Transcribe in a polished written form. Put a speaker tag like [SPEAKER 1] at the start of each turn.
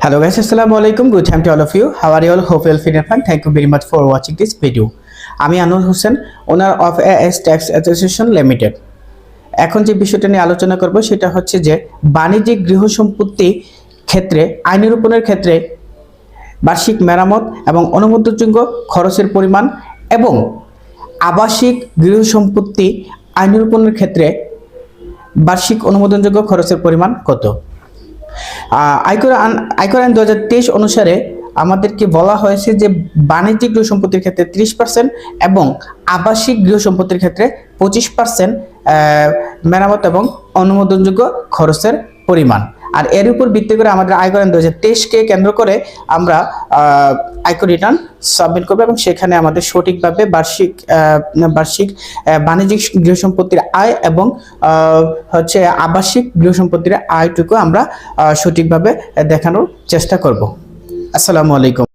[SPEAKER 1] Hello guys, Assalamualaikum. Good time to all of you. How are you all? Hope you all fine and fine. Thank you very much for watching this video. আমি আনোয়ার হোসেন, ওনার of as tax association limited. এখন যে বিষয়টা নিয়ে আলোচনা করব সেটা হচ্ছে যে বাণিজ্যিক গৃহ সম্পত্তি ক্ষেত্রে আইন রূপণের ক্ষেত্রে বার্ষিক মেরামত এবং অনুমোদনযোগ্য খরচের পরিমাণ এবং আবাসিক গৃহ সম্পত্তি আইন রূপণের ক্ষেত্রে বার্ষিক অনুমোদনযোগ্য খরচের পরিমাণ কত। আয়কর আইন 2023 অনুসারে আমাদেরকে বলা হয়েছে যে বাণিজ্যিক গৃহ সম্পত্তির ক্ষেত্রে 30% এবং আবাসিক গৃহ সম্পত্তির ক্ষেত্রে 25% মেরামত এবং অনুমোদনযোগ্য খরচের পরিমাণ। আর এর উপর ভিত্তি করে আমাদের আয়কর আইন 2023-কে কেন্দ্র করে আমরা আয়কর রিটার্ন সাবমিট করব এবং সেখানে আমাদের সঠিকভাবে বার্ষিক বাণিজ্যিক গৃহ সম্পত্তির আয় এবং হচ্ছে আবাসিক গৃহ সম্পত্তির আয়টুকু আমরা সঠিকভাবে দেখানোর চেষ্টা করব। আসসালামু আলাইকুম।